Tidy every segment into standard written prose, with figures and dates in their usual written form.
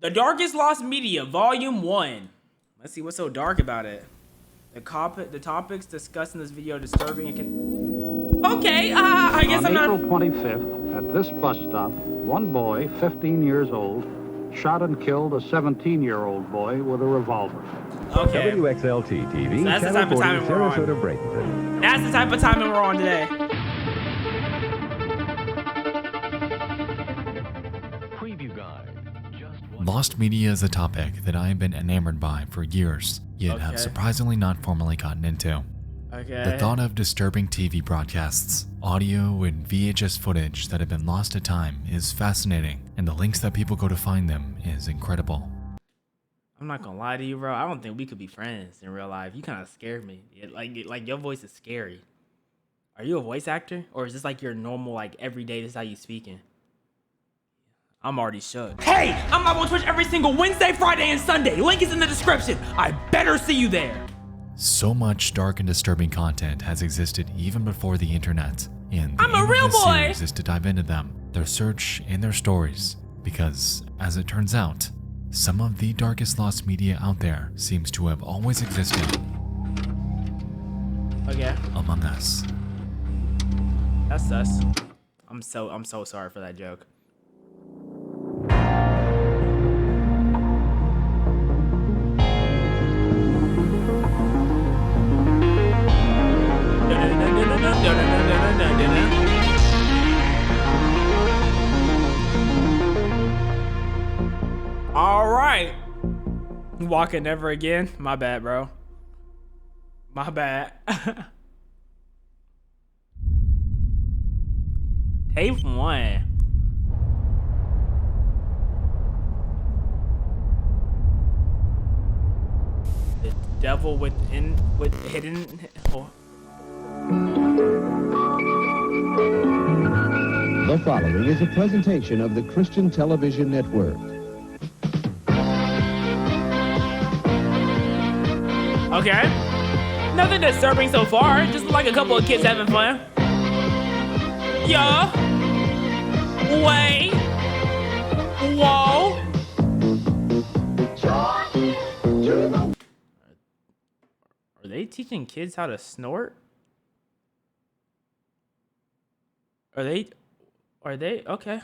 The Darkest Lost Media, Volume 1. Let's see what's so dark about it. The topics discussed in this video are disturbing and can... Okay, I guess I'm not... On April 25th, at this bus stop, one boy, 15 years old, shot and killed a 17-year-old boy with a revolver. Okay. WXLT TV, So that's the type of timing we're on. Sarasota, Bradenton. That's the type of timing we're on today. Preview guide. Lost media is a topic that I have been enamored by for years, yet have Okay. surprisingly not formally gotten into. Okay. The thought of disturbing TV broadcasts, audio and VHS footage that have been lost to time is fascinating, and the links that people go to find them is incredible. I'm not gonna lie to you, bro. I don't think we could be friends in real life. You kind of scared me. Like your voice is scary. Are you a voice actor, or is this like your normal, like everyday? This is how you speaking? I'm already shook. Hey, I'm live on Twitch every single Wednesday, Friday, and Sunday. Link is in the description. I better see you there. So much dark and disturbing content has existed even before the internet, and the I'm a aim real of this boy. series is to dive into them, their search, and their stories, because, as it turns out, some of the darkest lost media out there seems to have always existed Okay, among us. that's us. I'm so sorry for that joke. All right. Walking never again. My bad, bro. My bad. Tape 1. The devil with hidden. Oh. The following is a presentation of the Christian Television Network. Okay. Nothing disturbing so far. Just like a couple of kids having fun. Yeah. Wait. Whoa. Are they teaching kids how to snort? Are they okay?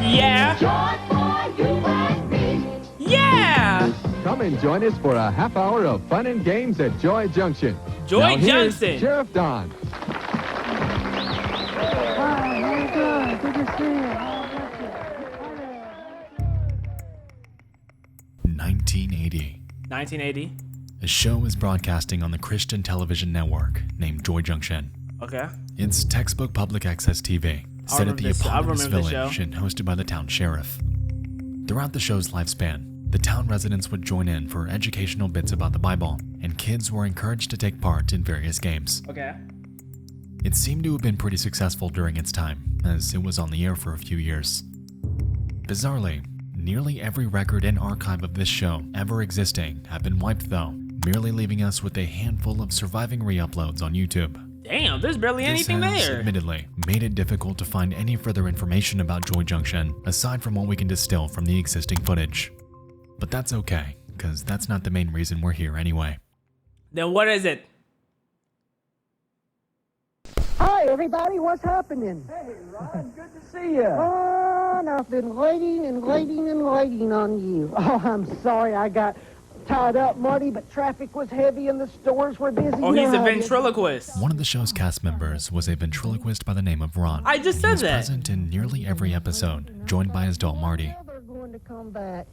Yeah. Yeah. Come and join us for a half hour of fun and games at Joy Junction. Joy Now here's Junction. Sheriff Don. Hi, how you doing? Good to see you. 1980. 1980. A show is broadcasting on the Christian television network named Joy Junction. Okay. It's textbook public access TV, set at the eponymous village and hosted by the town sheriff. Throughout the show's lifespan, the town residents would join in for educational bits about the Bible, and kids were encouraged to take part in various games. Okay. It seemed to have been pretty successful during its time, as it was on the air for a few years. Bizarrely, nearly every record and archive of this show ever existing have been wiped though, merely leaving us with a handful of surviving re-uploads on YouTube. Damn, there's barely anything This has, there. admittedly, made it difficult to find any further information about Joy Junction, aside from what we can distill from the existing footage. But that's okay, because that's not the main reason we're here anyway. Then what is it? Hi, everybody. What's happening? Hey, Ron, good to see you. Oh, and I've been waiting and waiting and waiting on you. Oh, I'm sorry I got tied up, Marty, but traffic was heavy and the stores were busy. Oh, he's a Now, ventriloquist. One of the show's cast members was a ventriloquist by the name of Ron. I just and said he was that. present in nearly every episode, joined by his doll Marty. Well, they're going to come back.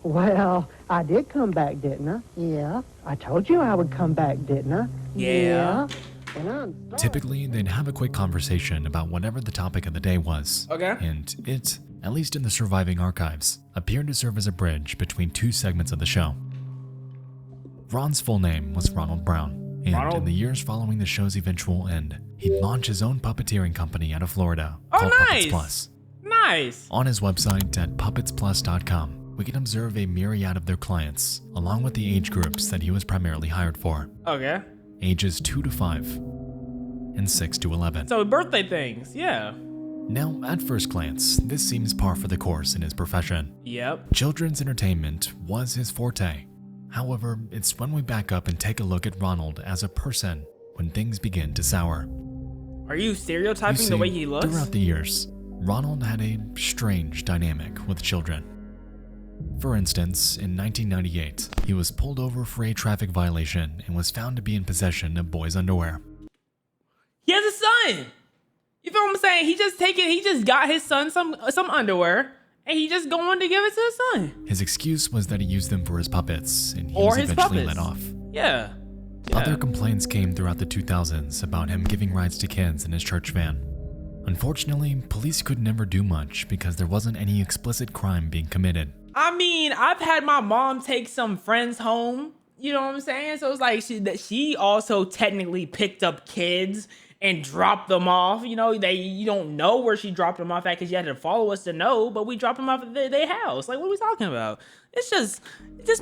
Well, I did come back, didn't I? Yeah. I told you I would come back, didn't I? Yeah. And I'm sorry. Typically, they'd have a quick conversation about whatever the topic of the day was. Okay. And it, at least in the surviving archives, appeared to serve as a bridge between two segments of the show. Ron's full name was Ronald Brown, and in the years following the show's eventual end, he'd launch his own puppeteering company out of Florida called Puppets nice. Plus. Nice. On his website at puppetsplus.com, we can observe a myriad of their clients, along with the age groups that he was primarily hired for. Okay. ages 2 to 5, and 6 to 11. So birthday things, yeah. Now, at first glance, this seems par for the course in his profession. Yep. Children's entertainment was his forte. However, it's when we back up and take a look at Ronald as a person when things begin to sour. Are you stereotyping You the see, way he looks? throughout the years, Ronald had a strange dynamic with children. For instance, in 1998, he was pulled over for a traffic violation and was found to be in possession of boys' underwear. He has a son. You feel what I'm saying? He just got his son some underwear, and he just going to give it to his son. His excuse was that he used them for his puppets, and he Or was his eventually puppets. let off. Yeah. Other complaints came throughout the 2000s about him giving rides to kids in his church van. Unfortunately, police could never do much because there wasn't any explicit crime being committed. I mean, I've had my mom take some friends home. You know what I'm saying? So it's like she also technically picked up kids and dropped them off. You know, you don't know where she dropped them off at because you had to follow us to know, but we dropped them off at their house. Like, what are we talking about? It's just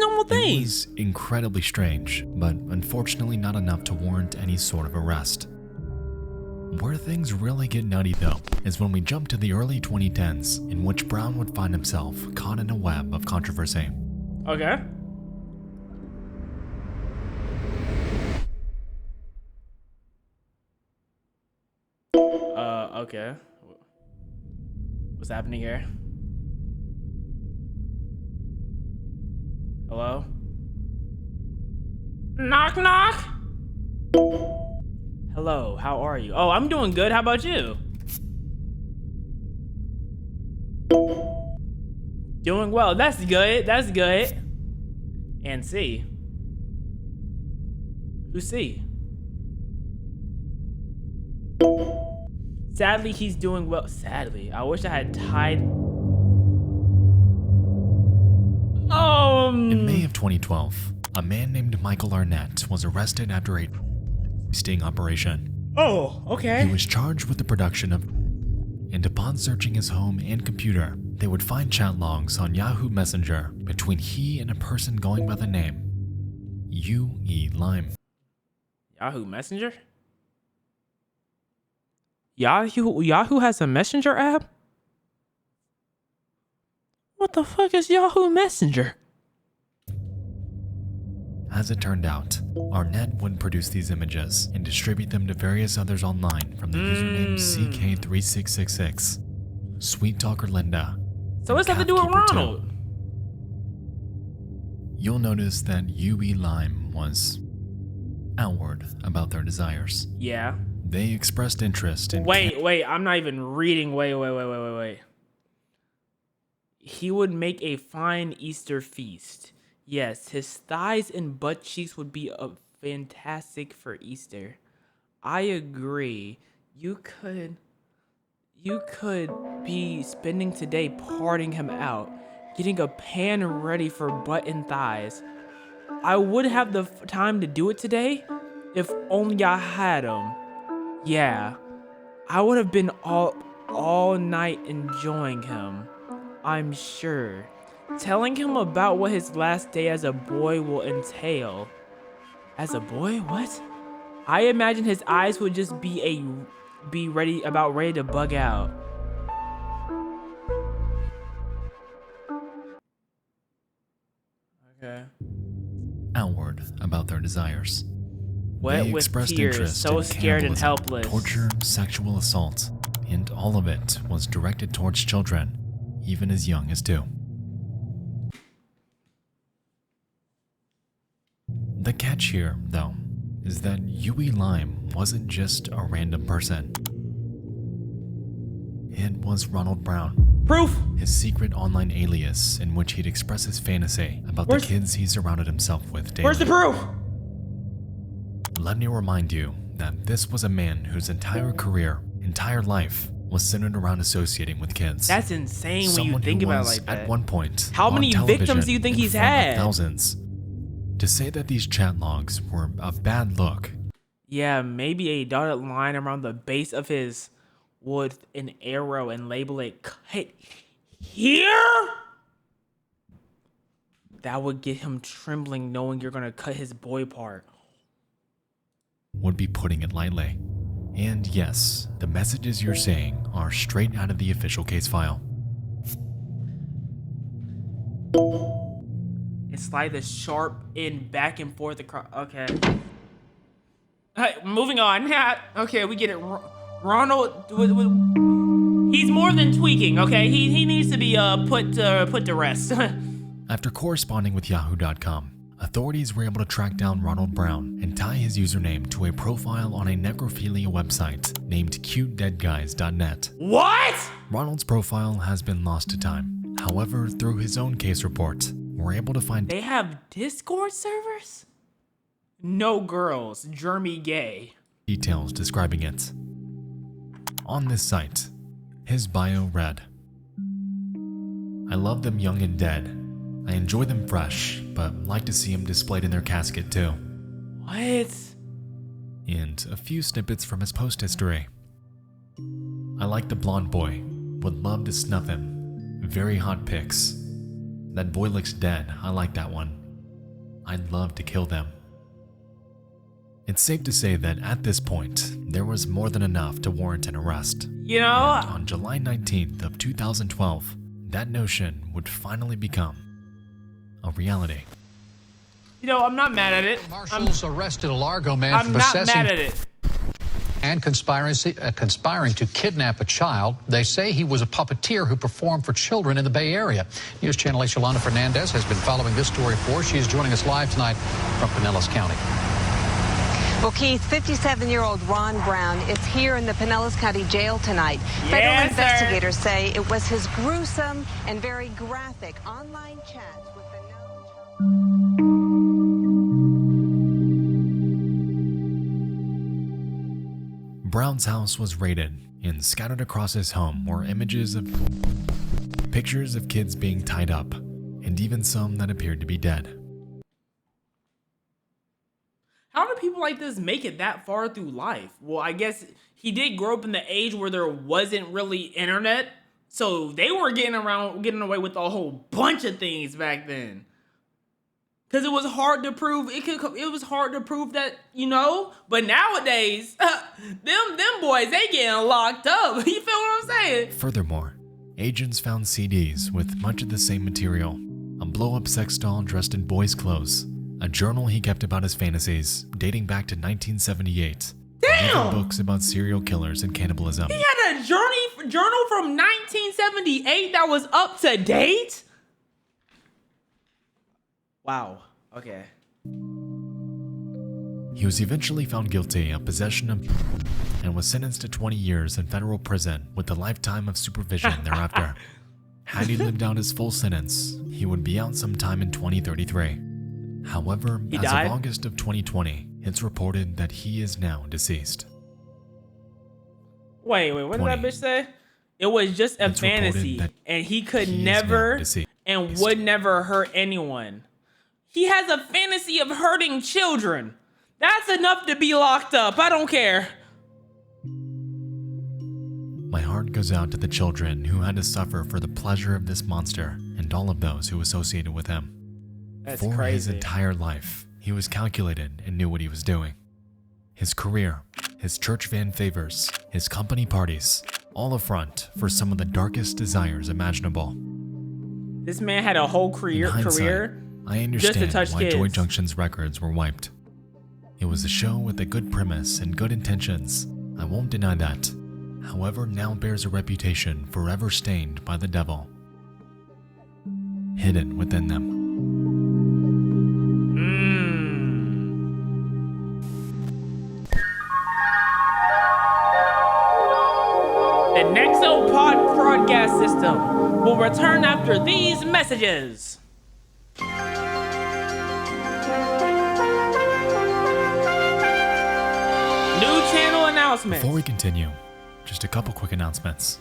normal It things. was incredibly strange, but unfortunately not enough to warrant any sort of arrest. Where things really get nutty though, is when we jump to the early 2010s, in which Brown would find himself caught in a web of controversy. Okay. Okay. What's happening here? Hello? Knock, knock! Hello, how are you? Oh, I'm doing good. How about you? Doing well. That's good. That's good. And C. Who's C? Sadly, he's doing well. Sadly, I wish I had tied. In May of 2012, a man named Michael Arnett was arrested after a sting operation. Oh, okay. He was charged with the production of, and upon searching his home and computer, they would find chat logs on Yahoo Messenger between he and a person going by the name U.E. Lime. Yahoo Messenger? Yahoo has a messenger app? What the fuck is Yahoo Messenger? As it turned out, Arnett would produce these images and distribute them to various others online from the username CK3666, Sweet Talker Linda. So what's that to do with Capkeeper 2. Ronald? You'll notice that U.E. Lime was outward about their desires. Yeah. They expressed interest in Wait, I'm not even reading. Wait. He would make a fine Easter feast. Yes, his thighs and butt cheeks would be fantastic for Easter. I agree. You could be spending today parting him out, getting a pan ready for butt and thighs. I would have the time to do it today if only I had him. Yeah, I would have been all night enjoying him, I'm sure. Telling him about what his last day as a boy will entail. As a boy? What? I imagine his eyes would just be ready to bug out. Okay. outward about their desires. Wet They with expressed tears, interest so in scared and cannibalism, helpless. torture, sexual assault, and all of it was directed towards children, even as young as 2. The catch here, though, is that U.E. Lime wasn't just a random person. It was Ronald Brown, Proof! his secret online alias in which he'd express his fantasy about Where's- the kids he surrounded himself with daily. Where's the proof? Let me remind you that this was a man whose entire career, entire life, was centered around associating with kids. That's insane when you Someone think who about it was, like that. at one point, How on many television victims do you think in he's front of had? Thousands. To say that these chat logs were a bad look, Yeah, maybe a dotted line around the base of his wood, an arrow, and label it cut here? That would get him trembling knowing you're gonna cut his boy part. would be putting it lightly. And yes, the messages you're seeing are straight out of the official case file. It's like the sharp in back and forth across. Okay. Moving on. Okay, we get it. Ronald, he's more than tweaking. Okay, he needs to be put to rest. After corresponding with Yahoo.com, authorities were able to track down Ronald Brown and tie his username to a profile on a necrophilia website named cutedeadguys.net. What? Ronald's profile has been lost to time. However, through his own case report, we're able to find They have Discord servers? No girls, Jeremy gay. details describing it. On this site, his bio read, "I love them young and dead. I enjoy them fresh, but like to see them displayed in their casket too." What? And a few snippets from his post history. "I like the blonde boy. Would love to snuff him. Very hot pics. That boy looks dead. I like that one. I'd love to kill them." It's safe to say that at this point, there was more than enough to warrant an arrest. You know, And on July 19th of 2012, that notion would finally become a reality. I'm not mad at it. Marshals arrested a Largo man I'm for not possessing mad at it. and conspiring to kidnap a child. They say he was a puppeteer who performed for children in the Bay Area. News Channel 8's Yolanda Fernandez has been following this story for us. She is joining us live tonight from Pinellas County. Well, Keith, 57-year-old Ron Brown is here in the Pinellas County Jail tonight. Federal Yes, sir. investigators say it was his gruesome and very graphic online chats with the known... Brown's house was raided, and scattered across his home were images of pictures of kids being tied up, and even some that appeared to be dead. How do people like this make it that far through life? Well, I guess he did grow up in the age where there wasn't really internet, so they were getting away with a whole bunch of things back then. Cause it was hard to prove. It was hard to prove that, But nowadays, them boys, they getting locked up. You feel what I'm saying? Furthermore, agents found CDs with much of the same material, a blow-up sex doll dressed in boys' clothes, a journal he kept about his fantasies dating back to 1978, and even books about serial killers and cannibalism. He had a journal from 1978 that was up to date? Wow. Okay. He was eventually found guilty of possession of and was sentenced to 20 years in federal prison with a lifetime of supervision thereafter. Had he lived out his full sentence, he would be out sometime in 2033. However, He as died? of August of 2020, it's reported that he is now deceased. Wait, what did that 20. bitch say? It was just a It's reported fantasy, that and he could he is now never deceased. and would never hurt anyone. He has a fantasy of hurting children. That's enough to be locked up. I don't care. My heart goes out to the children who had to suffer for the pleasure of this monster and all of those who associated with him. That's For his crazy. entire life, he was calculated and knew what he was doing. His career, his church van favors, his company parties, all a front for some of the darkest desires imaginable. This man had a whole In career. hindsight, I understand touch why Joy kids. Junction's records were wiped. It was a show with a good premise and good intentions. I won't deny that. However, now bears a reputation forever stained by the devil, hidden within them. The Nexo broadcast system will return after these messages. New channel announcements. Before we continue, just a couple quick announcements.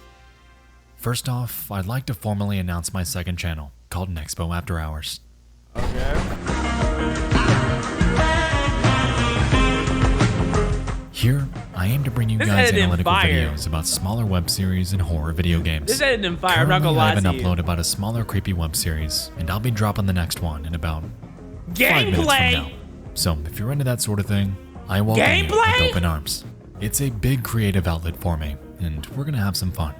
First off, I'd like to formally announce my second channel, called Nexpo After Hours. Here, I aim to bring you This guys editing analytical fire. videos about smaller web series and horror video games. This editing fire, I'm not gonna Currently, I lie have to an you. upload about a smaller creepy web series, and I'll be dropping the next one in about 5 minutes from Gameplay. now. So if you're into that sort of thing, I welcome you Gameplay? with open arms. It's a big creative outlet for me, and we're gonna have some fun.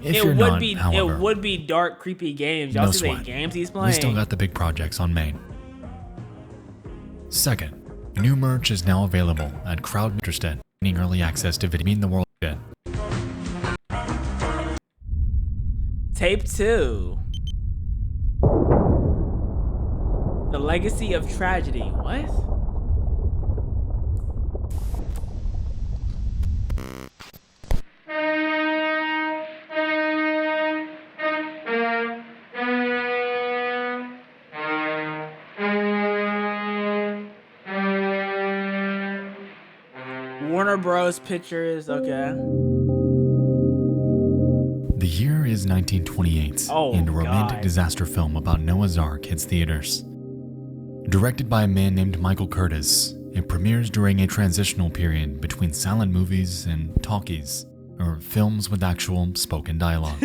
If you're not, however, it would be dark, creepy games. Y'all no see the sweat. games he's playing? We still got the big projects on main. Second, new merch is now available at Crowd Interested, gaining early access to Video Mean the World Good. Tape 2. The Legacy of Tragedy. What? Warner Bros. Pictures. Okay. The year is 1928, Oh, and a romantic God. disaster film about Noah's Ark hits theaters. Directed by a man named Michael Curtis, it premieres during a transitional period between silent movies and talkies, or films with actual spoken dialogue.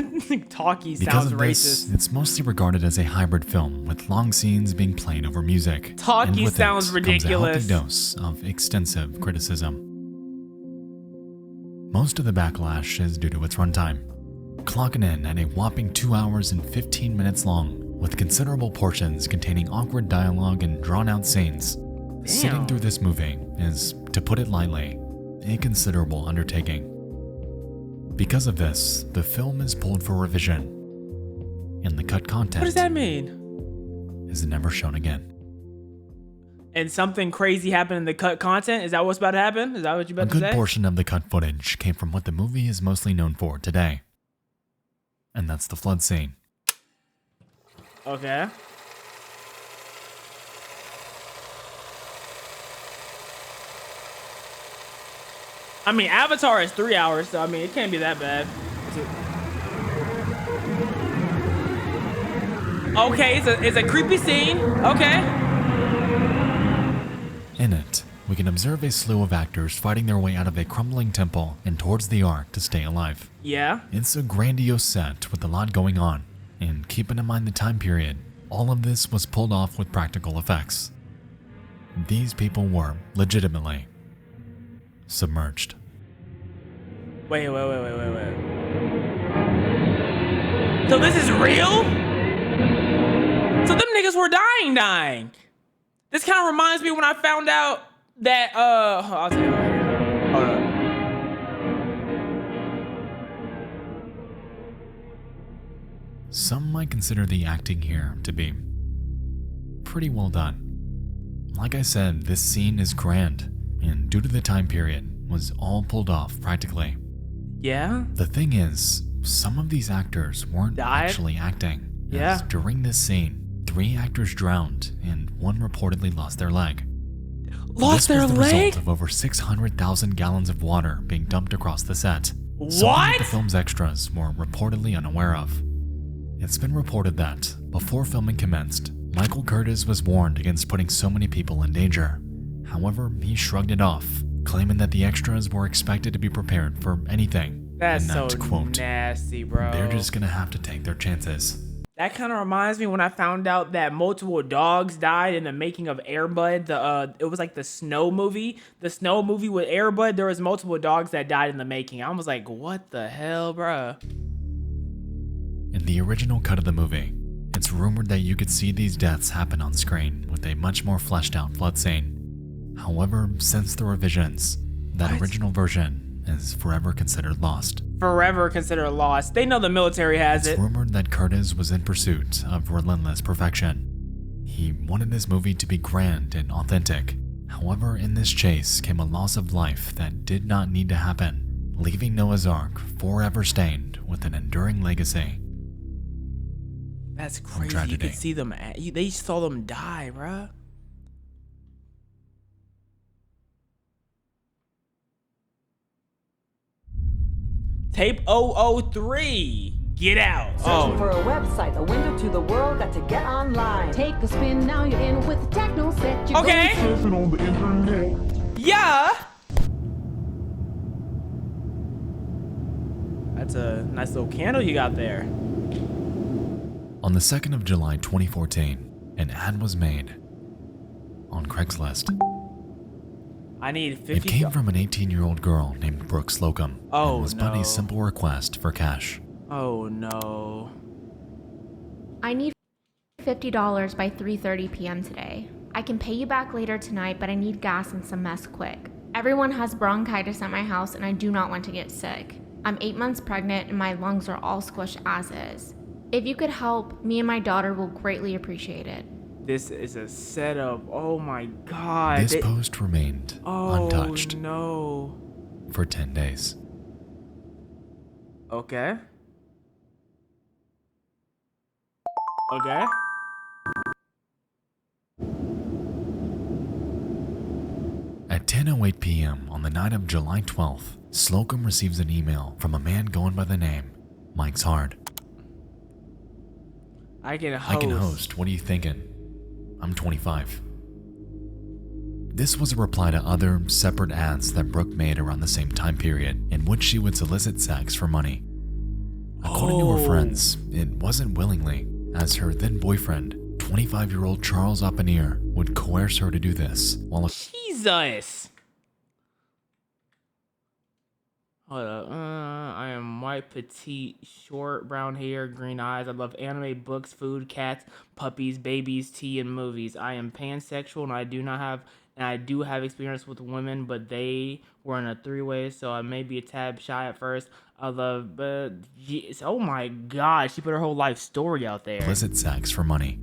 Talkie Because sounds of this, racist. it's mostly regarded as a hybrid film with long scenes being played over music. Talkie and with sounds it ridiculous. Comes a healthy dose of extensive criticism. Most of the backlash is due to its runtime, clocking in at a whopping 2 hours and 15 minutes long, with considerable portions containing awkward dialogue and drawn-out scenes. Sitting through this movie is, to put it lightly, a considerable undertaking. Because of this, the film is pulled for revision, and the cut content What does that mean? is never shown again. And something crazy happened in the cut content? Is that what's about to happen? Is that what you A about to good say? portion of the cut footage came from what the movie is mostly known for today, and that's the flood scene. Okay. I mean, Avatar is 3 hours, so I mean, it can't be that bad. Okay, it's a creepy scene. Okay. In it, we can observe a slew of actors fighting their way out of a crumbling temple and towards the Ark to stay alive. Yeah. It's a grandiose set with a lot going on, and keeping in mind the time period, all of this was pulled off with practical effects. These people were, legitimately, submerged. Wait. So this is real? So them niggas were dying. This kind of reminds me when I found out that, I'll tell you later. Hold up. Some might consider the acting here to be pretty well done. Like I said, this scene is grand, and due to the time period, was all pulled off practically. Yeah? The thing is, some of these actors weren't Died? actually acting. Yeah. As during this scene, 3 actors drowned and 1 reportedly lost their leg. Lost their This was the leg? result of over 600,000 gallons of water being dumped across the set. Something that the What? film's extras were reportedly unaware of. It's been reported that, before filming commenced, Michael Curtis was warned against putting so many people in danger. However, he shrugged it off, claiming that the extras were expected to be prepared for anything. That's and so that, quote, nasty, bro. they're just gonna have to take their chances. That kind of reminds me when I found out that multiple dogs died in the making of Air Bud. It was like the Snow movie. The Snow movie with Air Bud, there was multiple dogs that died in the making. I was like, what the hell, bruh? In the original cut of the movie, it's rumored that you could see these deaths happen on screen with a much more fleshed out flood scene. However, since the revisions, that original version is forever considered lost. Forever considered lost. They know the military has It's it. rumored that Curtis was in pursuit of relentless perfection. He wanted this movie to be grand and authentic. However, in this chase came a loss of life that did not need to happen, leaving Noah's Ark forever stained with an enduring legacy. That's crazy. You tragedy. could see them. They saw them die, bruh. Tape 003. Get out. Searching for a website, a window to the world, got to get online. Take a spin, now you're in with the techno set. You're Okay. surfing on the internet. Yeah. That's a nice little candle you got there. On the 2nd of July 2014, an ad was made on Craigslist. I need $50. It came from an 18-year-old girl named Brooke Slocum. Oh, and was no. Bunny's simple request for cash. Oh no. I need $50 by 3:30 p.m. today. I can pay you back later tonight, but I need gas and some mess quick. Everyone has bronchitis at my house and I do not want to get sick. I'm 8 months pregnant and my lungs are all squished as is. If you could help, me and my daughter will greatly appreciate it. This is a setup. Oh my god. This post remained untouched no. for 10 days. Okay. Okay. At 10:08 p.m. on the night of July 12th, Slocum receives an email from a man going by the name Mike's Hard. I can host. I can host. What are you thinking? I'm 25. This was a reply to other, separate ads that Brooke made around the same time period, in which she would solicit sex for money. According to her friends, it wasn't willingly, as her then boyfriend, 25-year-old Charles Oppenheer, would coerce her to do this, while Jesus! Hold up. I am white, petite, short, brown hair, green eyes. I love anime, books, food, cats, puppies, babies, tea, and movies. I am pansexual and I do have experience with women, but they were in a three-way, so I may be a tad shy at first. I love, but yes, oh my god, she put her whole life story out there. Solicit sex for money.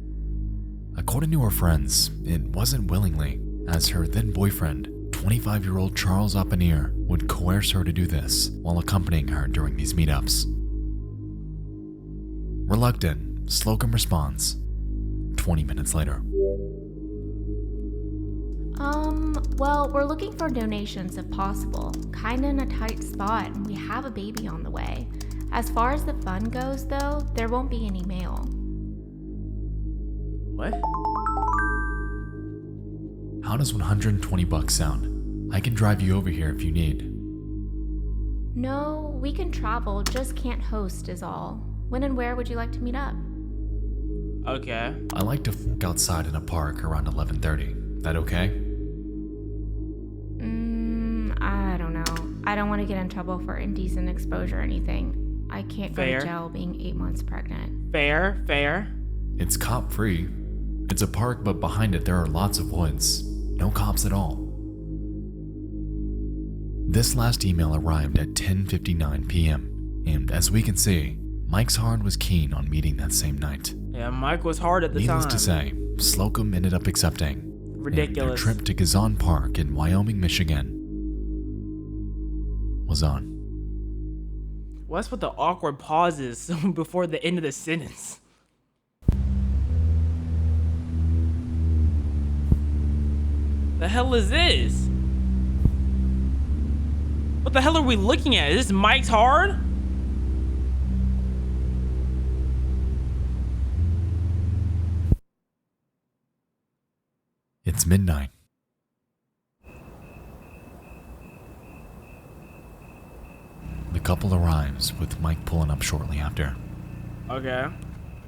According to her friends, it wasn't willingly, as her then boyfriend, 25-year-old Charles Oppenheer, would coerce her to do this while accompanying her during these meetups. Reluctant, Slocum responds 20 minutes later. Well, we're looking for donations if possible. Kinda in a tight spot, and we have a baby on the way. As far as the fund goes, though, there won't be any mail. What? How does $120 sound? I can drive you over here if you need. No, we can travel, just can't host is all. When and where would you like to meet up? Okay. I like to f*** outside in a park around 11:30. That okay? I don't know. I don't want to get in trouble for indecent exposure or anything. I can't go to jail being 8 months pregnant. Fair. It's cop free. It's a park, but behind it there are lots of woods. No cops at all. This last email arrived at 10:59 p.m. and as we can see, Mike's Hard was keen on meeting that same night. Yeah, Mike was hard at the time. Needless to say, Slocum ended up accepting. Ridiculous. And their trip to Kazan Park in Wyoming, Michigan was on. What's with the awkward pauses before the end of the sentence? The hell is this? What the hell are we looking at? Is this Mike's Hard? It's midnight. The couple arrives, with Mike pulling up shortly after. Okay.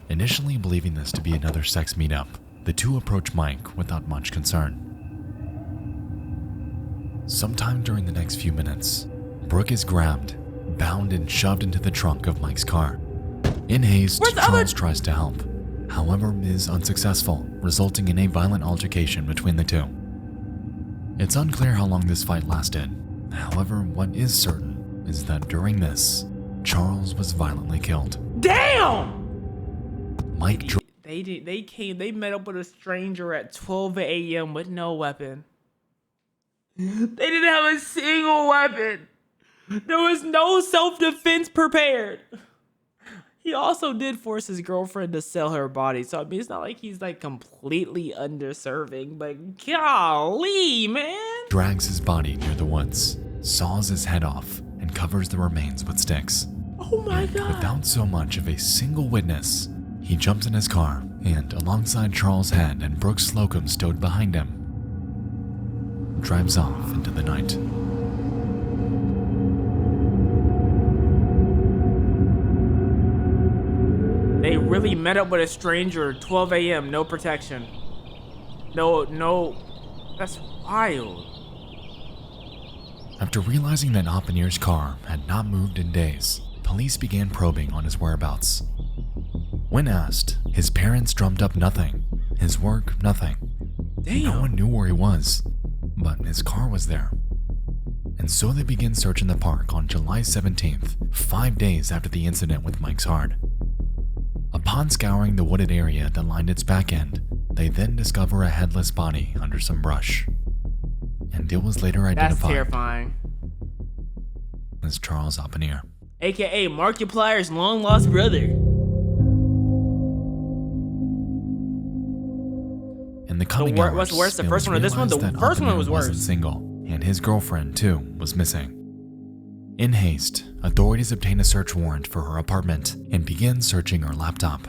Initially believing this to be another sex meetup, the two approach Mike without much concern. Sometime during the next few minutes, Brooke is grabbed, bound, and shoved into the trunk of Mike's car. In haste, Charles tries to help, however is unsuccessful, resulting in a violent altercation between the two. It's unclear how long this fight lasted. However, what is certain is that during this, Charles was violently killed. Damn! Mike They met up with a stranger at 12 a.m. with no weapon. They didn't have a single weapon. There was no self-defense prepared. He also did force his girlfriend to sell her body. So, I mean, it's not like he's, like, completely underserving. But golly, man. Drags his body near the woods, saws his head off, and covers the remains with sticks. Oh my God. Without so much of a single witness, he jumps in his car and, alongside Charles' head and Brooke Slocum stowed behind him, drives off into the night. They really met up with a stranger at 12 a.m. No protection. No. That's wild. After realizing that Oppenhier's car had not moved in days, police began probing on his whereabouts. When asked, his parents drummed up nothing, his work nothing. Damn. No one knew where he was, but his car was there. And so they began searching the park on July 17th, 5 days after the incident with Mike's Hard. Upon scouring the wooded area that lined its back end, they then discover a headless body under some brush. And it was later That's identified terrifying. as Charles Oppenhier. AKA Markiplier's long lost brother. In the coming hours, what's worse, the it first was one or this one? The realized that first one Oppenhier was wasn't worse. single, and his girlfriend too was missing. In haste, authorities obtained a search warrant for her apartment and began searching her laptop.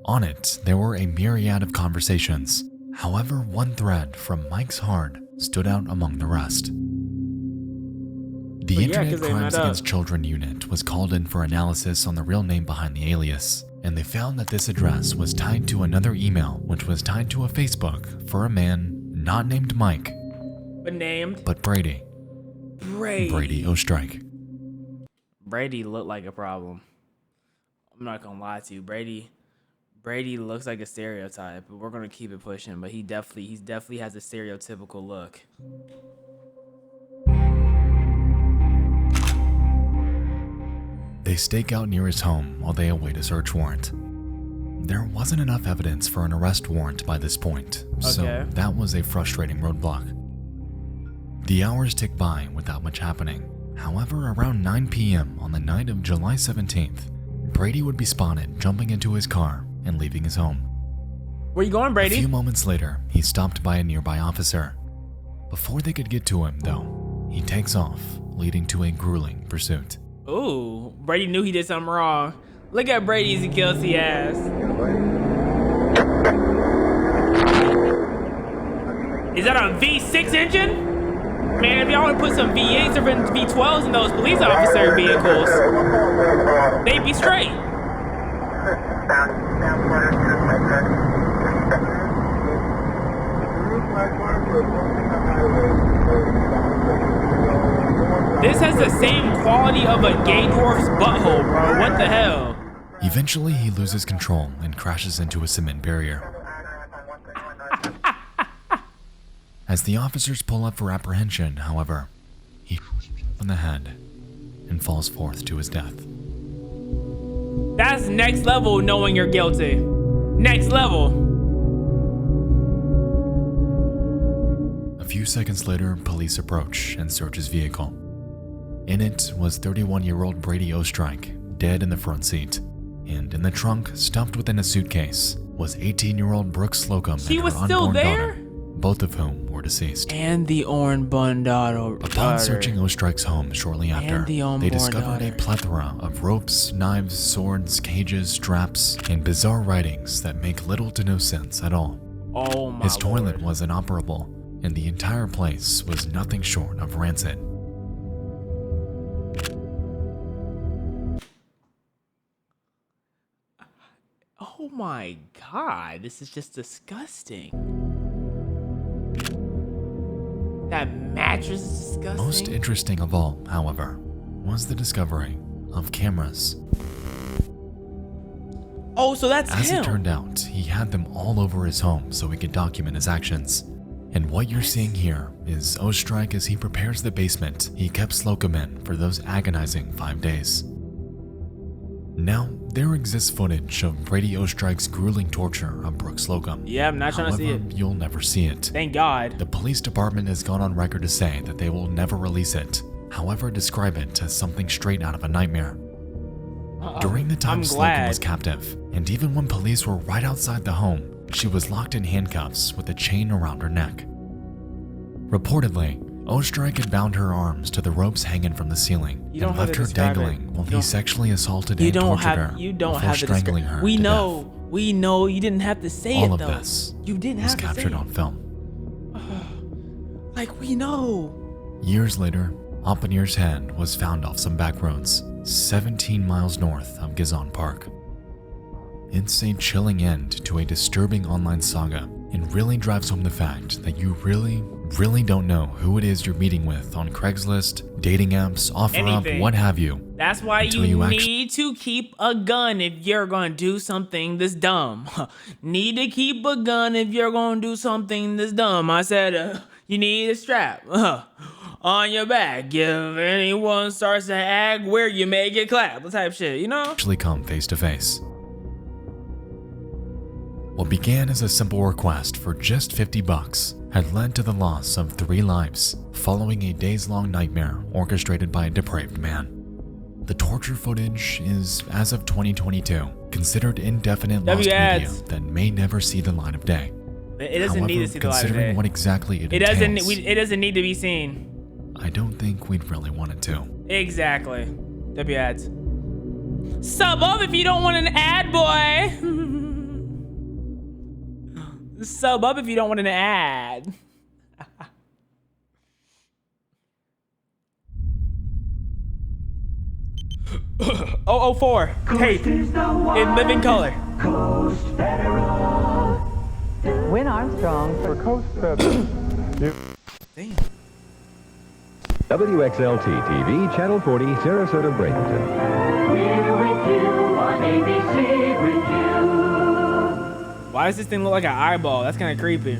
On it, there were a myriad of conversations. However, one thread from Mike's Hard stood out among the rest. The Well, yeah, Internet 'cause they Crimes met up. Against Children unit was called in for analysis on the real name behind the alias, and they found that this address was tied to another email, which was tied to a Facebook for a man not named Mike, But named but Brady. Brady. Brady Ostrike. Brady looked like a problem. I'm not gonna lie to you. Brady looks like a stereotype, but we're gonna keep it pushing. But he definitely has a stereotypical look. They stake out near his home while they await a search warrant. There wasn't enough evidence for an arrest warrant by this point, so Okay. that was a frustrating roadblock. The hours ticked by without much happening. However, around 9 p.m. on the night of July 17th, Brady would be spotted jumping into his car and leaving his home. Where you going, Brady? A few moments later, he's stopped by a nearby officer. Before they could get to him, though, he takes off, leading to a grueling pursuit. Ooh, Brady knew he did something wrong. Look at Brady's guilty ass. Is that a V6 engine? Man, if y'all would put some V8s or V12s in those police officer vehicles, they'd be straight. This has the same quality of a gay dwarf's butthole, bro. What the hell? Eventually, he loses control and crashes into a cement barrier. As the officers pull up for apprehension, however, he shoots in the head and falls forth to his death. That's next level knowing you're guilty. Next level. A few seconds later, police approach and search his vehicle. In it was 31-year-old Brady Ostrike, dead in the front seat. And in the trunk, stuffed within a suitcase, was 18-year-old Brooke Slocum She and was her still unborn there? daughter, both of whom were deceased. And the unborn daughter. Upon searching Ostrike's home shortly after, the unborn they discovered daughter. a plethora of ropes, knives, swords, cages, straps, and bizarre writings that make little to no sense at all. Oh my His toilet Lord. was inoperable, and the entire place was nothing short of rancid. Oh my god, this is just disgusting. That mattress is disgusting. Most interesting of all, however, was the discovery of cameras. Oh, so that's As him. it turned out, he had them all over his home so he could document his actions. And what you're seeing here is Ostrike as he prepares the basement he kept Slocum in for those agonizing 5 days. Now, there exists footage of Brady Ostrike's grueling torture of Brooke Slocum. Yeah, I'm not trying to see However, it. you'll never see it. Thank God. The police department has gone on record to say that they will never release it, however describe it as something straight out of a nightmare. During the time I'm Slocum glad. was captive, and even when police were right outside the home, she was locked in handcuffs with a chain around her neck. Reportedly, Ostrike had bound her arms to the ropes hanging from the ceiling You don't and have left to her describe it. dangling while You he don't- sexually assaulted You and don't tortured have. her You don't before have to strangling describe. her We to know. death. We know. You didn't have to say All it of though. this You didn't was have to captured say on it. film. Like we know. Years later, Oppenhier's head was found off some back roads, 17 miles north of Gizon Park. It's a chilling end to a disturbing online saga and really drives home the fact that you really don't know who it is you're meeting with on Craigslist, dating apps, OfferUp, what have you. That's why you need to keep a gun if you're gonna do something this dumb. Need to keep a gun if you're gonna do something this dumb. I said you need a strap on your back. If anyone starts to act weird, you may get clapped. The type shit, you know? Actually come face to face. What began as a simple request for just $50 had led to the loss of 3 lives following a days-long nightmare orchestrated by a depraved man. The torture footage is, as of 2022, considered indefinite lost media that may never see the light of day. It doesn't need to see the light of day. Considering what exactly it entails, entails, it doesn't need to be seen. I don't think we'd really want it to. Exactly. W ads. Sub up if you don't want an ad, boy. Sub up if you don't want an ad. 004 tape in living color. Coast Federal. Win Armstrong for Coast Federal. Damn. WXLT TV, Channel 40, Sarasota, Bradenton. We're with you on ABC with you. Why does this thing look like an eyeball? That's kind of creepy.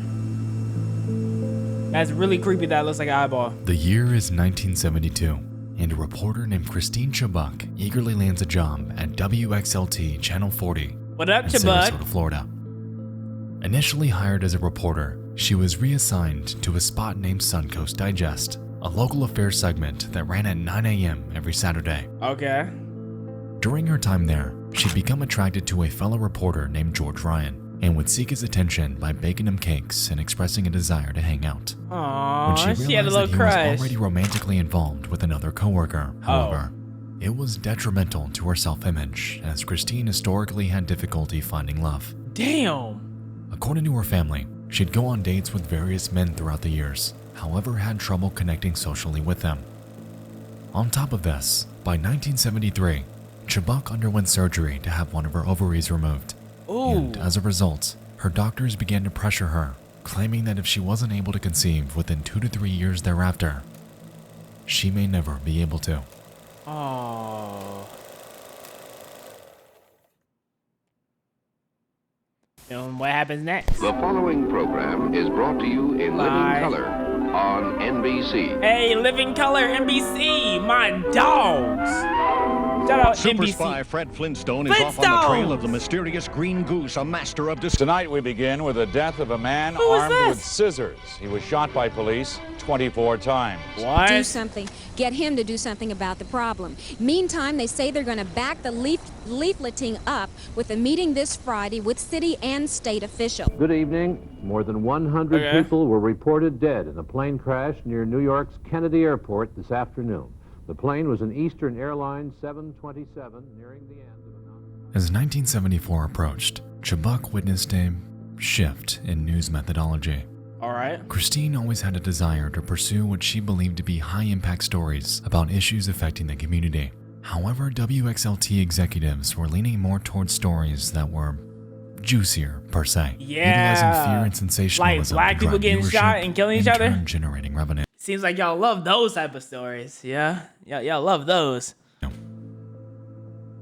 That's really creepy that it looks like an eyeball. The year is 1972, and a reporter named Christine Chubbuck eagerly lands a job at WXLT Channel 40 what up, in Chubbuck? Sarasota, Florida. Initially hired as a reporter, she was reassigned to a spot named Suncoast Digest, a local affairs segment that ran at 9 a.m. every Saturday. Okay. During her time there, she'd become attracted to a fellow reporter named George Ryan and would seek his attention by baking him cakes and expressing a desire to hang out. Aww, when she had a realized little that he crush. was already romantically involved with another coworker, however, it was detrimental to her self-image, as Christine historically had difficulty finding love. Damn. According to her family, she'd go on dates with various men throughout the years, however had trouble connecting socially with them. On top of this, by 1973, Chubbuck underwent surgery to have one of her ovaries removed. Ooh. And as a result, her doctors began to pressure her, claiming that if she wasn't able to conceive within 2 to 3 years thereafter, she may never be able to. Oh. And what happens next? The following program is brought to you in living color on NBC. Hey, living color NBC, my dogs. Shout out Super NBC. spy Fred Flintstone is off on the trail of the mysterious Green Goose, a master of Tonight we begin with the death of a man armed with scissors. He was shot by police 24 times. What? Do something. Get him to do something about the problem. Meantime, they say they're going to back the leafleting up with a meeting this Friday with city and state officials. Good evening. More than 100 people were reported dead in a plane crash near New York's Kennedy Airport this afternoon. The plane was an Eastern Airlines 727 nearing the end of a As 1974 approached, Chubbuck witnessed a shift in news methodology. All right. Christine always had a desire to pursue what she believed to be high-impact stories about issues affecting the community. However, WXLT executives were leaning more towards stories that were juicier, per se, utilizing fear and sensationalism like black to people drive getting shot and killing each in other, turn generating revenue. Seems like y'all love those type of stories. Yeah, y'all love those.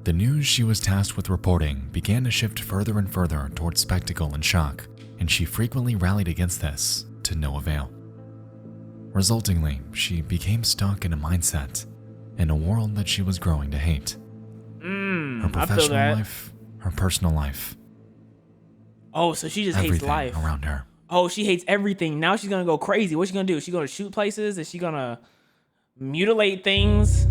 The news she was tasked with reporting began to shift further and further towards spectacle and shock, and she frequently rallied against this, to no avail. Resultingly, she became stuck in a mindset, in a world that she was growing to hate. Her professional life, her personal life. Oh, so she just hates everything life around her. Oh, she hates everything. Now she's gonna go crazy. What's she gonna do? Is she gonna shoot places? Is she gonna mutilate things?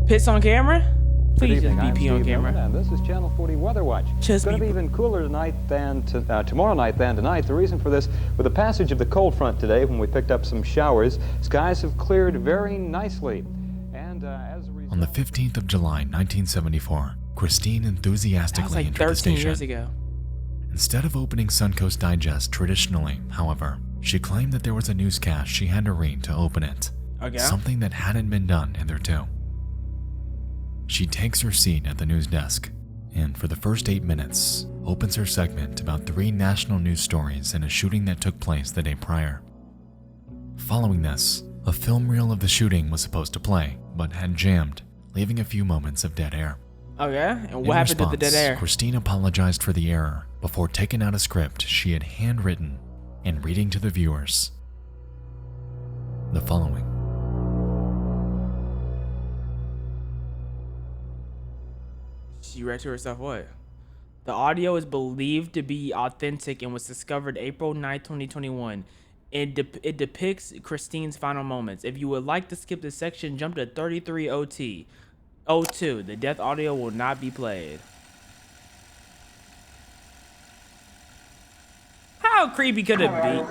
Piss on camera? Please just be pee on camera. And this is Channel 40 Weather Watch. It's going to be even cooler tonight than tomorrow night than tonight. The reason for this, with the passage of the cold front today, when we picked up some showers, skies have cleared very nicely. And as a result, on the 15th of July, 1974, Christine enthusiastically entered the 13 station. years ago. Instead of opening Suncoast Digest traditionally, however, she claimed that there was a newscast she had to read to open it. Okay. Something that hadn't been done hitherto. She takes her seat at the news desk, and for the first 8 minutes, opens her segment about 3 national news stories and a shooting that took place the day prior. Following this, a film reel of the shooting was supposed to play, but had jammed, leaving a few moments of dead air. Oh yeah? And what happened to the dead air? Christine apologized for the error before taking out a script she had handwritten and reading to the viewers the following. She read to herself what? The audio is believed to be authentic and was discovered April 9, 2021. It depicts Christine's final moments. If you would like to skip this section, jump to 3302. The death audio will not be played. How creepy could it be?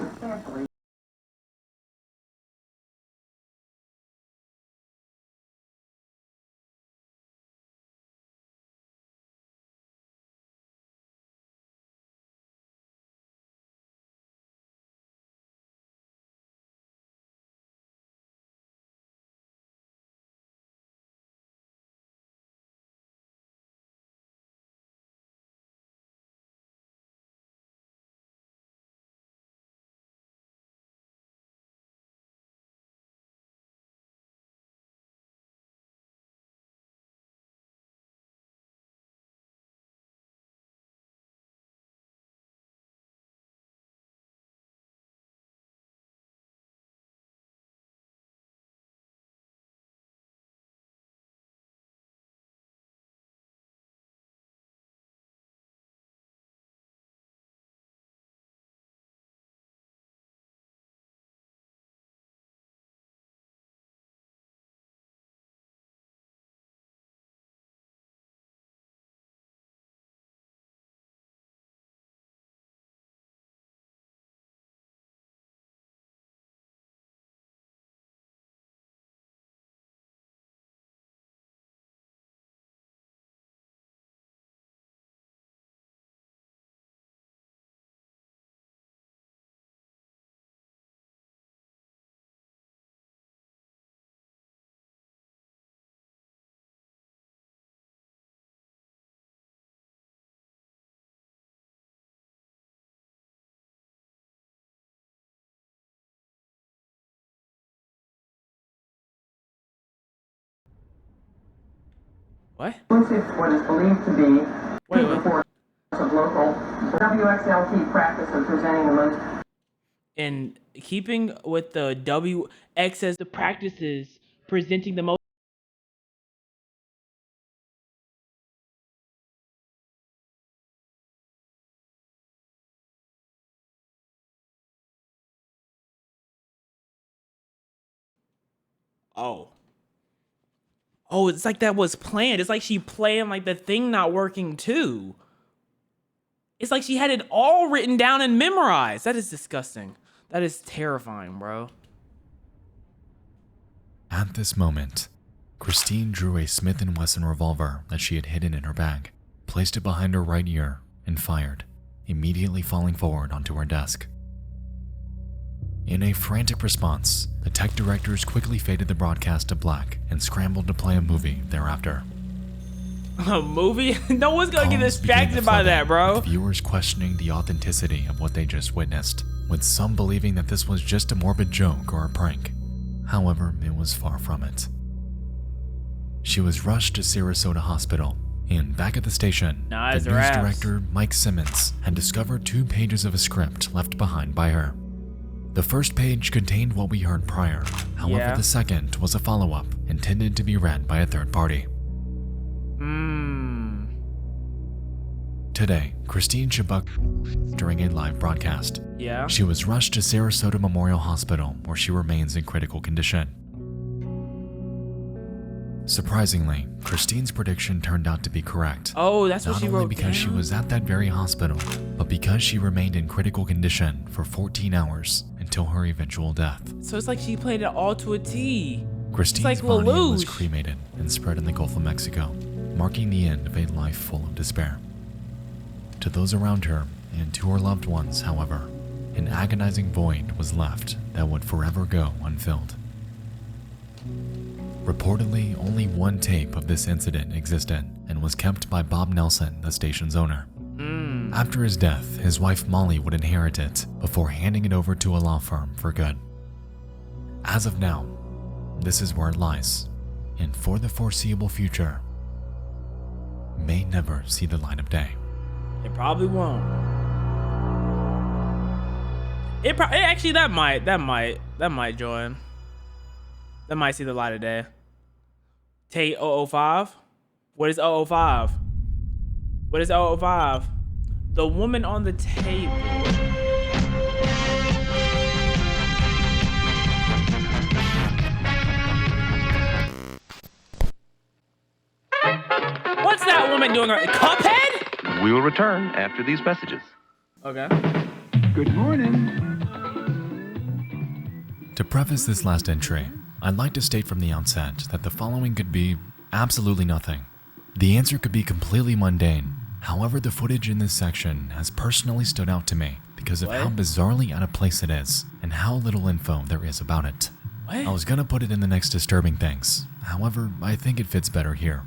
What? What is believed to be reports of local WXLT practice of presenting the most. In keeping with the WXS, the practices presenting the most. Oh, it's like that was planned. It's like she planned like the thing not working too. It's like she had it all written down and memorized. That is disgusting. That is terrifying, bro. At this moment, Christine drew a Smith & Wesson revolver that she had hidden in her bag, placed it behind her right ear, and fired, immediately falling forward onto her desk. In a frantic response, the tech directors quickly faded the broadcast to black and scrambled to play a movie thereafter. A movie? No one's gonna get distracted by that, bro. With viewers questioning the authenticity of what they just witnessed, with some believing that this was just a morbid joke or a prank. However, it was far from it. She was rushed to Sarasota Hospital, and back at the station, the news director, Mike Simmons, had discovered 2 pages of a script left behind by her. The first page contained what we heard prior. However, the second was a follow-up intended to be read by a third party. Today, Christine Chubbuck during a live broadcast. She was rushed to Sarasota Memorial Hospital, where she remains in critical condition. Surprisingly, Christine's prediction turned out to be correct. Oh, that's what she wrote Not only because she was at that very hospital, but because she remained in critical condition for 14 hours until her eventual death. So it's like she played it all to a T. Christine's body was cremated and spread in the Gulf of Mexico, marking the end of a life full of despair. To those around her and to her loved ones, however, an agonizing void was left that would forever go unfilled. Reportedly, only one tape of this incident existed and was was kept by Bob Nelson, the station's owner. After his death, his wife Molly would inherit it before handing it over to a law firm for good. As of now, this is where it lies, and for the foreseeable future, may never see the light of day. It probably won't. Actually, that might join. That might see the light of day. Tate 005. What is 005? What is 005? The woman on the table. What's that woman doing? Cuphead? We will return after these messages. Okay. Good morning. To preface this last entry, I'd like to state from the outset that the following could be absolutely nothing. The answer could be completely mundane. However, the footage in this section has personally stood out to me because of how bizarrely out of place it is and how little info there is about it. What? I was gonna put it in the next disturbing things. However, I think it fits better here.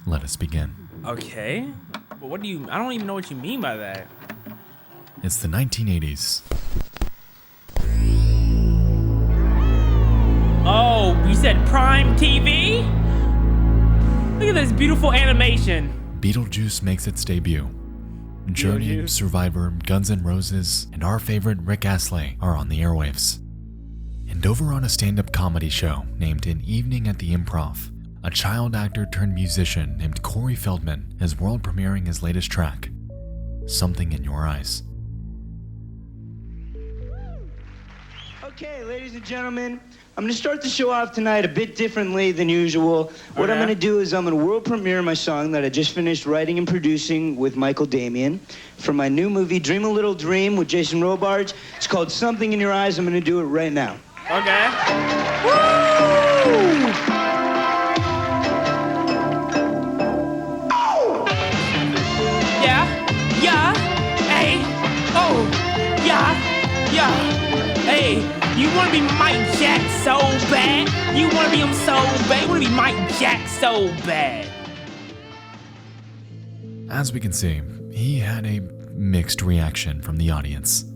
Let us begin. Okay. But what do you... I don't even know what you mean by that. It's the 1980s. Oh, you said Prime TV? Look at this beautiful animation. Beetlejuice makes its debut. Journey, Survivor, Guns N' Roses, and our favorite Rick Astley are on the airwaves. And over on a stand-up comedy show named An Evening at the Improv, a child actor turned musician named Corey Feldman is world premiering his latest track, Something in Your Eyes. Okay, ladies and gentlemen, I'm going to start the show off tonight a bit differently than usual. What I'm going to do is I'm going to world premiere my song that I just finished writing and producing with Michael Damian from my new movie, Dream a Little Dream, with Jason Robards. It's called Something in Your Eyes. I'm going to do it right now. Okay. Woo! Oh! Yeah. Yeah. Hey. Oh. Yeah. Yeah. Hey. You wanna be Mike Jack so bad? You wanna be him so bad? You wanna be Mike Jack so bad? As we can see, he had a mixed reaction from the audience.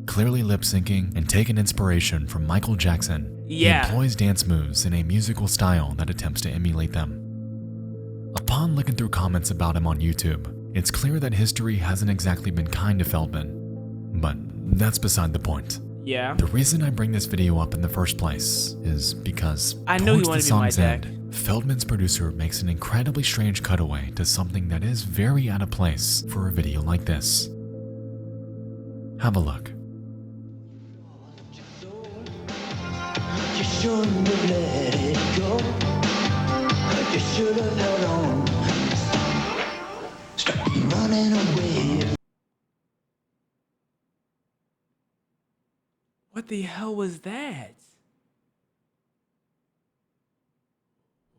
Clearly lip-syncing and taking inspiration from Michael Jackson, he employs dance moves in a musical style that attempts to emulate them. Upon looking through comments about him on YouTube, it's clear that history hasn't exactly been kind to Feldman, but that's beside the point. Yeah. The reason I bring this video up in the first place is because I know he towards wanted the to be song's my end, Feldman's producer makes an incredibly strange cutaway to something that is very out of place for a video like this. Have a look. You shouldn't have let it go. You should have held on. Stop running away. What the hell was that?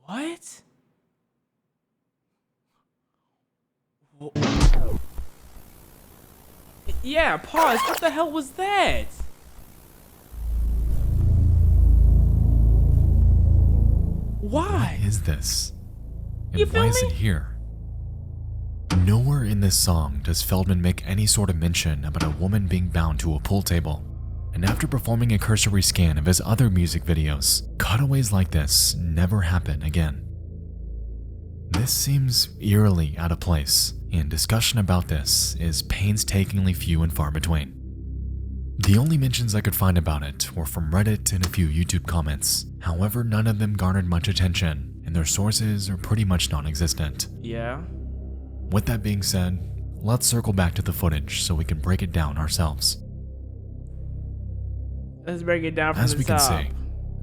What? Yeah, pause. What the hell was that? Why? What is this? And You why feel is me? it here? Nowhere in this song does Feldman make any sort of mention about a woman being bound to a pool table. And after performing a cursory scan of his other music videos, cutaways like this never happen again. This seems eerily out of place, and discussion about this is painstakingly few and far between. The only mentions I could find about it were from Reddit and a few YouTube comments. However, none of them garnered much attention, and their sources are pretty much non-existent. Yeah. With that being said, let's circle back to the footage so we can break it down ourselves. Let's break it down from As the we top. can see,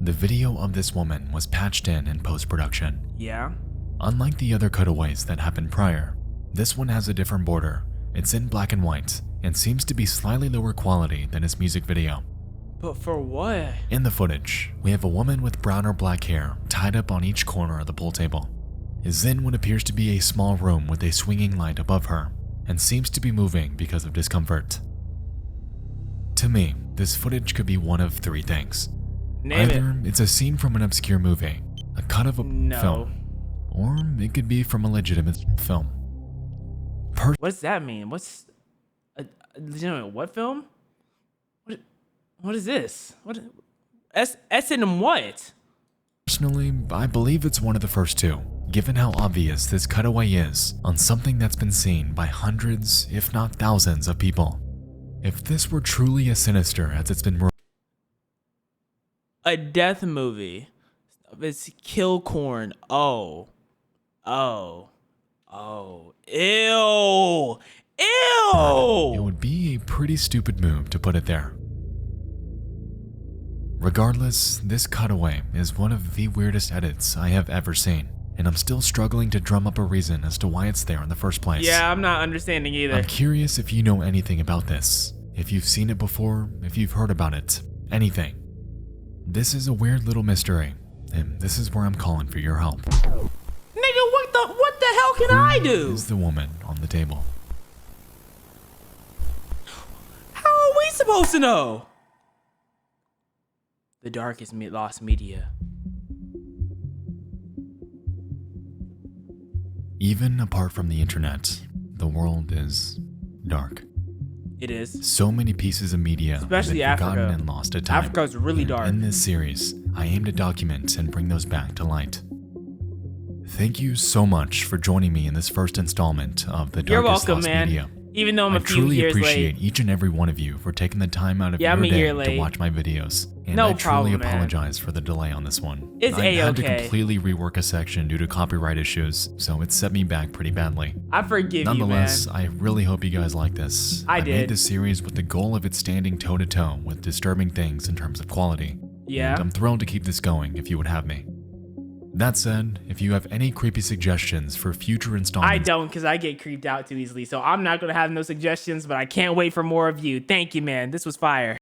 the video of this woman was patched in post-production. Yeah. Unlike the other cutaways that happened prior, this one has a different border. It's in black and white, and seems to be slightly lower quality than his music video. But for what? In the footage, we have a woman with brown or black hair tied up on each corner of the pool table, is in what appears to be a small room with a swinging light above her, and seems to be moving because of discomfort. To me, this footage could be one of three things. Name Either it's a scene from an obscure movie, a cut of a film, or it could be from a legitimate film. What does that mean? What's a legitimate what film? What is this? What S in what? Personally, I believe it's one of the first two, given how obvious this cutaway is on something that's been seen by hundreds, if not thousands, of people. If this were truly as sinister as it's been a death movie. It's Kill Corn. Oh. Ew. It would be a pretty stupid move to put it there. Regardless, this cutaway is one of the weirdest edits I have ever seen, and I'm still struggling to drum up a reason as to why it's there in the first place. Yeah, I'm not understanding either. I'm curious if you know anything about this, if you've seen it before, if you've heard about it, anything. This is a weird little mystery, and this is where I'm calling for your help. Nigga, what the hell can I do? Who is the woman on the table? How are we supposed to know? The darkest lost media. Even apart from the internet, the world is dark. It is. So many pieces of media especially have been forgotten Africa. and lost to time. Africa's really dark. In this series, I aim to document and bring those back to light. Thank you so much for joining me in this first installment of The Darkest Lost Media. Even though I'm a few truly years appreciate late. each and every one of you for taking the time out of your day to watch my videos. And No I truly problem, apologize for the delay on this one. It's I had to A-okay. completely rework a section due to copyright issues, so it set me back pretty badly. I forgive you, man. Nonetheless, I really hope you guys like this. I made did. this series with the goal of it standing toe-to-toe with disturbing things in terms of quality. Yeah. And I'm thrilled to keep this going if you would have me. That said, if you have any creepy suggestions for future installments... I don't, because I get creeped out too easily. So I'm not going to have no suggestions, but I can't wait for more of you. Thank you, man. This was fire.